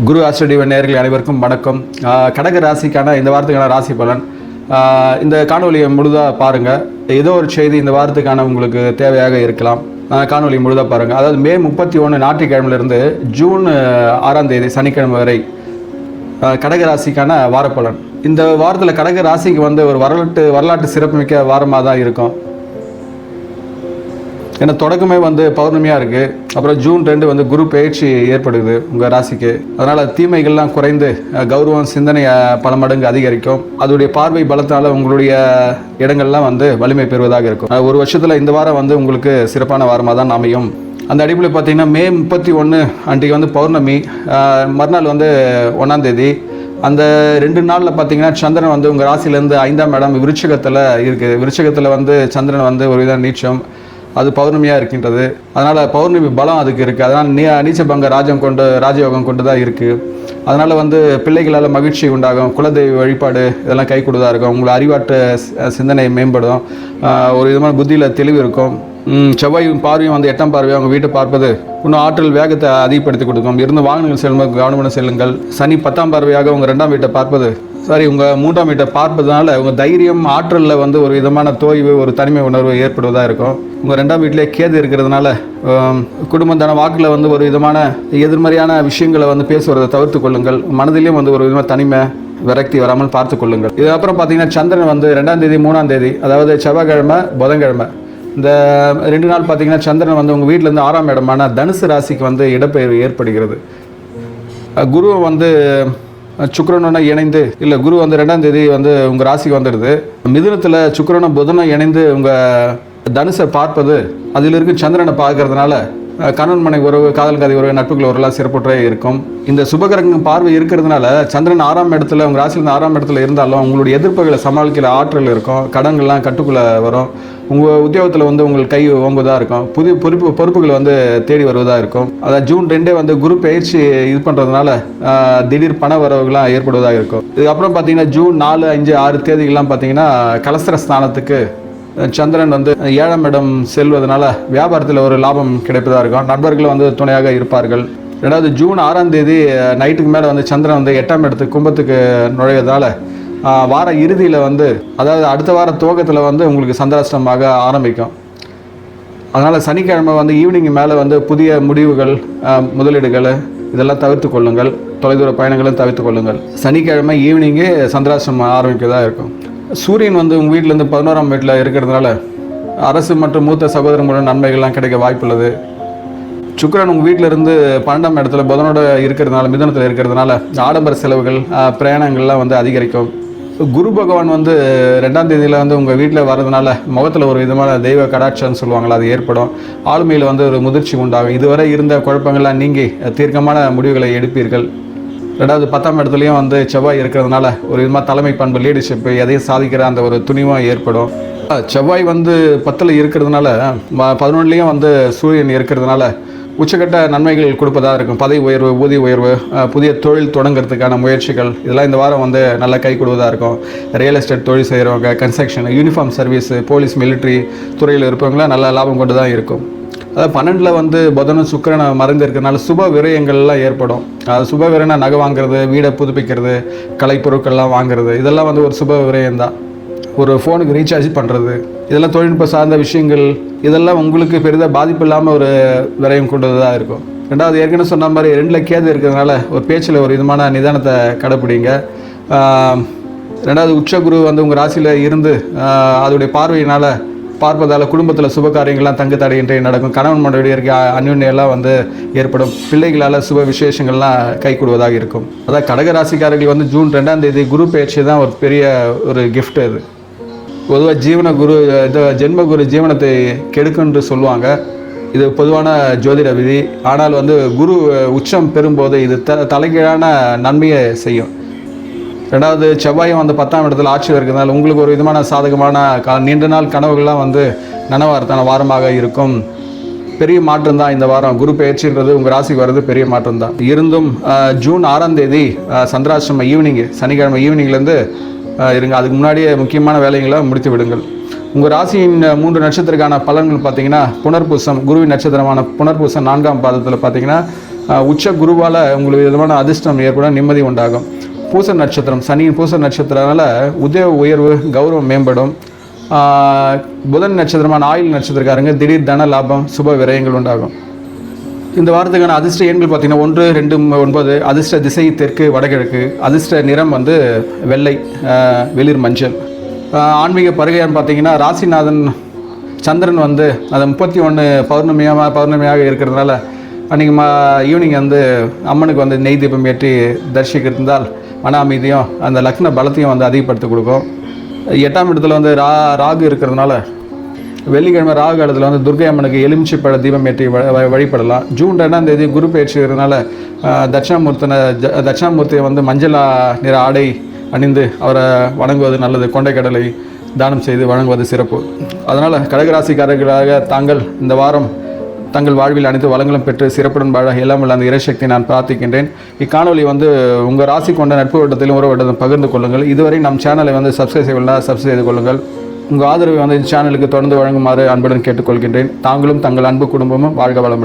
குரு ஆஸ்ட்ரேலிய நேயர்கள் அனைவருக்கும் வணக்கம். கடக ராசிக்கான இந்த வாரத்துக்கான ராசி பலன் இந்த காணொலியை முழுதாக பாருங்கள். ஏதோ ஒரு செய்தி இந்த வாரத்துக்கான உங்களுக்கு தேவையாக இருக்கலாம். காணொலி முழுதாக பாருங்கள். அதாவது மே 31 ஞாயிற்றுக்கிழமையிலிருந்து ஜூன் 6ஆம் தேதி சனிக்கிழமை வரை கடக ராசிக்கான வாரப்பலன். இந்த வாரத்தில் கடக ராசிக்கு ஒரு வரலாற்று சிறப்புமிக்க வாரமாக தான் இருக்கும். ஏன்னா தொடக்கமே பௌர்ணமியாக இருக்குது. அப்புறம் ஜூன் 2 குரு பயிற்சி ஏற்படுது உங்கள் ராசிக்கு. அதனால் தீமைகள்லாம் குறைந்து கௌரவம் சிந்தனை பல மடங்கு அதிகரிக்கும். அதோடைய பார்வை பலத்தால் உங்களுடைய இடங்கள்லாம் வலிமை பெறுவதாக இருக்கும். ஒரு வருஷத்தில் இந்த வாரம் உங்களுக்கு சிறப்பான வாரமாக தான் அமையும். அந்த அடிப்படையில் பார்த்தீங்கன்னா மே 31 அன்றைக்கு பௌர்ணமி, மறுநாள் 1ஆம் தேதி. அந்த 2 நாளில் பார்த்தீங்கன்னா சந்திரன் உங்கள் ராசியிலேருந்து 5ஆம் இடம் விருச்சிகத்தில் இருக்குது. விருச்சிகத்தில் சந்திரன் ஒரு வித நீச்சம், அது பௌர்ணமியாக இருக்கின்றது. அதனால் பௌர்ணமி பலம் அதுக்கு இருக்குது. அதனால் நீச்சபங்க ராஜயோகம் கொண்டு தான் இருக்குது. அதனால் பிள்ளைகளால் மகிழ்ச்சி உண்டாகும். குலதெய்வ வழிபாடு இதெல்லாம் கை கொடுதா இருக்கும். உங்களை அறிவாற்ற சிந்தனை மேம்படும். ஒரு விதமான புத்தியில் தெளிவு இருக்கும். செவ்வாயும் பார்வையும் 8ஆம் பார்வையும் அவங்க வீட்டை பார்ப்பது இன்னும் ஆற்றல் வேகத்தை அதிகப்படுத்தி கொடுக்கும். இருந்து வாகனங்கள் செல்லும்போது கவனமான செல்லுங்கள். சனி 10ஆம் பார்வையாக உங்கள் 2ஆம் வீட்டை பார்ப்பது, உங்கள் 3ஆம் வீட்டை பார்ப்பதனால உங்கள் தைரியம் ஆற்றலில் ஒரு விதமான தோய்வு, ஒரு தனிமை உணர்வு ஏற்படுவதாக இருக்கும். உங்கள் 2ஆம் வீட்டிலே கேது இருக்கிறதுனால குடும்பத்தான வாக்கில் ஒரு விதமான எதிர்மறையான விஷயங்களை பேசுவதை தவிர்த்து கொள்ளுங்கள். மனதிலையும் ஒரு விதமான தனிமை விரக்தி வராமல் பார்த்து கொள்ளுங்கள். இதுக்கப்புறம் பார்த்தீங்கன்னா சந்திரன் 2ஆம் தேதி 3ஆம் தேதி, அதாவது செவ்வாய்க்கிழமை புதன்கிழமை, இந்த 2 நாள் பார்த்தீங்கன்னா சந்திரன் உங்கள் வீட்டிலேருந்து 6ஆம் இடமான தனுசு ராசிக்கு இடப்பெயர்வு ஏற்படுகிறது. குரு சுக்கிரனோட இணைந்து இல்லை, குரு 2ஆம் தேதி உங்கள் ராசிக்கு வந்துடுது. மிதுனத்தில் சுக்கிரனும் புதனும் இணைந்து உங்கள் தனுசை பார்ப்பது, அதில் இருக்க சந்திரனை பார்க்கறதுனால கணவன் மனை உறவு, காதல் கதை உறவு, நட்புகள் உறவுலாம் சிறப்புற்றே இருக்கும். இந்த சுபகிரகம் பார்வை இருக்கிறதுனால சந்திரன் 6ஆம் இடத்துல உங்கள் ராசியிலேருந்து 6ஆம் இடத்துல இருந்தாலும் உங்களுடைய எதிர்ப்புகளை சமாளிக்கிற ஆற்றல் இருக்கும். கடன்கள்லாம் கட்டுக்குள்ளே வரும். உங்கள் உத்தியோகத்தில் உங்களுக்கு கை ஓங்குவதாக இருக்கும். புதிய பொறுப்புகள் தேடி வருவதாக இருக்கும். அதாவது ஜூன் 2 குரு பயிற்சி இது பண்ணுறதுனால திடீர் பண வரவுகள்லாம் ஏற்படுவதாக இருக்கும். இதுக்கப்புறம் பார்த்தீங்கன்னா ஜூன் 4, 5, 6 தேதிகள்லாம் பார்த்தீங்கன்னா கலஸ்திர ஸ்தானத்துக்கு சந்திரன் 7ஆம் இடம் செல்வதனால வியாபாரத்தில் ஒரு லாபம் கிடைப்பதாக இருக்கும். நண்பர்கள் துணையாக இருப்பார்கள். 2வது ஜூன் 6ஆம் தேதி நைட்டுக்கு மேலே சந்திரன் 8ஆம் இடத்துக்கு கும்பத்துக்கு நுழைவதால் வார இறுதியில் அதாவது அடுத்த வார துவக்கத்தில் உங்களுக்கு சந்திராஷ்டமாக ஆரம்பிக்கும். அதனால் சனிக்கிழமை ஈவினிங் மேலே புதிய முடிவுகள், முதலீடுகள் இதெல்லாம் தவிர்த்து கொள்ளுங்கள். தொலைதூர பயணங்களும் தவிர்த்து கொள்ளுங்கள். சனிக்கிழமை ஈவினிங்கே சந்திராஷ்டமம் ஆரம்பிக்கதாக இருக்கும். சூரியன் உங்கள் வீட்டிலேருந்து 11ஆம் வீட்டில் இருக்கிறதுனால அரசு மற்றும் மூத்த சகோதரங்களோட நன்மைகள்லாம் கிடைக்க வாய்ப்புள்ளது. சுக்கிரன் உங்கள் வீட்டிலேருந்து 12ஆம் இடத்துல புதனோட இருக்கிறதுனால, மிதனத்தில் இருக்கிறதுனால ஆடம்பர செலவுகள், பிரயாணங்கள்லாம் அதிகரிக்கும். குரு பகவான் 2ஆம் தேதியில் உங்கள் வீட்டில் வர்றதுனால முகத்தில் ஒரு விதமான தெய்வ கடாட்சம்னு சொல்லுவாங்களா, அது ஏற்படும். ஆளுமையில் ஒரு முதிர்ச்சி உண்டாகும். இதுவரை இருந்த குழப்பங்கள்லாம் நீங்கி தீர்க்கமான முடிவுகளை எடுப்பீர்கள். 2வது 10ஆம் இடத்துலையும் செவ்வாய் இருக்கிறதுனால ஒரு விதமாக தலைமை பண்பு, லீடர்ஷிப்பு, எதையும் சாதிக்கிற அந்த ஒரு துணிவும் ஏற்படும். செவ்வாய் 10ல் இருக்கிறதுனால 11லேயும் சூரியன் இருக்கிறதுனால உச்சக்கட்ட நன்மைகள் கொடுப்பதாக இருக்கும். பதவி உயர்வு, ஊதிய உயர்வு, புதிய தொழில் தொடங்கிறதுக்கான முயற்சிகள் இதெல்லாம் இந்த வாரம் நல்லா கை கொடுவதாக இருக்கும். ரியல் எஸ்டேட் தொழில் செய்கிறவங்க, construction, uniform service, police, military துறையில் இருப்பவங்களாம் நல்ல லாபம் கொண்டு தான் இருக்கும். அதாவது 12ல் புதனும் சுக்கிரனை மறைந்து இருக்கிறதுனால சுப விரயங்கள்லாம் ஏற்படும். அது சுப விரயம்னா நகை வாங்குறது, வீடை புதுப்பிக்கிறது, கலைப்பொருட்கள்லாம் வாங்குறது, இதெல்லாம் ஒரு சுப விரயம்தான். ஒரு ஃபோனுக்கு ரீசார்ஜ் பண்ணுறது, இதெல்லாம் தொழில்நுட்ப சார்ந்த விஷயங்கள், இதெல்லாம் உங்களுக்கு பெரிதாக பாதிப்பு இல்லாமல் ஒரு விரயம் கொண்டதாக இருக்கும். 2வது ஏற்கனவே சொன்ன மாதிரி 2ல் கேது இருக்கிறதுனால ஒரு பேச்சில் ஒரு விதமான நிதானத்தை கடைப்பிடிங்க. 2வது உச்சகுரு உங்கள் ராசியில் இருந்து அதோடைய பார்ப்பதால் குடும்பத்தில் சுப காரியங்கள்லாம் தங்கு தடையின்றி நடக்கும். கணவன் மனைவி இருக்க அந்யுன்யெல்லாம் ஏற்படும். பிள்ளைகளால் சுப விசேஷங்கள்லாம் கை கொடுவதாக இருக்கும். அதாவது கடகராசிக்காரர்கள் ஜூன் 2ஆம் தேதி குரு பயிற்சி தான் ஒரு பெரிய ஒரு கிஃப்ட். அது பொதுவாக ஜீவனகுரு, ஜென்மகுரு ஜீவனத்தை கெடுக்குன்னு சொல்லுவாங்க. இது பொதுவான ஜோதிட விதி. ஆனால் குரு உச்சம் பெறும்போது இது தலைகீழான நன்மையை செய்யும். 2வது செவ்வாயும் 10ஆம் இடத்துல ஆட்சி இருக்கிறதுனால உங்களுக்கு ஒரு விதமான சாதகமான நீண்ட நாள் கனவுகள்லாம் நனவார்த்தான வாரமாக இருக்கும். பெரிய மாற்றம் தான் இந்த வாரம். குரு பயிற்சின்றது உங்கள் ராசிக்கு வர்றது பெரிய மாற்றம் தான். இருந்தும் ஜூன் 6ஆம் தேதி சந்திராஷ்டம ஈவினிங்கு, சனிக்கிழமை ஈவினிங்லேருந்து இருங்க. அதுக்கு முன்னாடியே முக்கியமான வேலைகளை முடித்து விடுங்கள். உங்கள் ராசியின் 3 நட்சத்திரக்கான பலன்கள் பார்த்தீங்கன்னா புனர்பூசம், குருவின் நட்சத்திரமான புனர்பூசம் 4ஆம் பாதத்தில் பார்த்தீங்கன்னா உச்ச குருவால் உங்களுக்கு விதமான அதிர்ஷ்டம் ஏற்படும், நிம்மதி உண்டாகும். பூச நட்சத்திரம், சனியின் பூச நட்சத்திரனால உதய உயர்வு, கௌரவம் மேம்படும். புதன் நட்சத்திரமான ஆயுள் நட்சத்திரக்காரங்க திடீர் தன லாபம், சுப விரயங்கள் உண்டாகும். இந்த வாரத்துக்கான அதிர்ஷ்ட எண்கள் பார்த்தீங்கன்னா 1, 2, 9. அதிர்ஷ்ட திசை தெற்கு வடகிழக்கு. அதிர்ஷ்ட நிறம் வந்து வெள்ளை, வெளிர் மஞ்சள். ஆன்மீக பருகையான்னு பார்த்தீங்கன்னா ராசிநாதன் சந்திரன் வந்து அது 31 பௌர்ணமியாக இருக்கிறதுனால அன்றைக்கி ஈவினிங் வந்து அம்மனுக்கு வந்து நெய் தீபம் ஏற்றி தரிசிக்கிறதால் மன அமைதியும் அந்த லக்ன பலத்தையும் வந்து அதிகப்படுத்தி கொடுக்கும். 8ஆம் இடத்துல வந்து ராகு இருக்கிறதுனால வெள்ளிக்கிழமை ராகு காலத்தில் வந்து துர்க்கை அம்மனுக்கு எலுமிச்சை பழ தீபம் ஏற்றி வழிபடலாம். ஜூன் 2ஆம் தேதி குரு பயிற்சி இருக்கிறதுனால தட்சிணாமூர்த்தியை வந்து மஞ்சள் நிற ஆடை அணிந்து அவரை வணங்குவது நல்லது. கொண்டைக்கடலை தானம் செய்து வழங்குவது சிறப்பு. அதனால் கடகராசிக்காரர்களாக தாங்கள் இந்த வாரம் தங்கள் வாழ்வில் அனைத்து வளங்களும் பெற்று சிறப்புடன் வாழ எல்லாம் உள்ள அந்த இறைசக்தி நான் பிரார்த்திக்கின்றேன். இக்காணொலி வந்து உங்கள் ராசி கொண்ட நட்பு வட்டத்திலும் உறவு வட்டத்திலும் பகிர்ந்து கொள்ளுங்கள். இதுவரை நம் சேனலை வந்து சப்ஸ்கிரைப் செய்யலாம், சப்ஸ்கிரைப் செய்து கொள்ளுங்கள். உங்கள் ஆதரவை வந்து இந்த சேனலுக்கு தொடர்ந்து வழங்குமாறு அன்புடன் கேட்டுக்கொள்கின்றேன். தாங்களும் தங்கள் அன்பு குடும்பமும் வாழ்க வளமுடன்.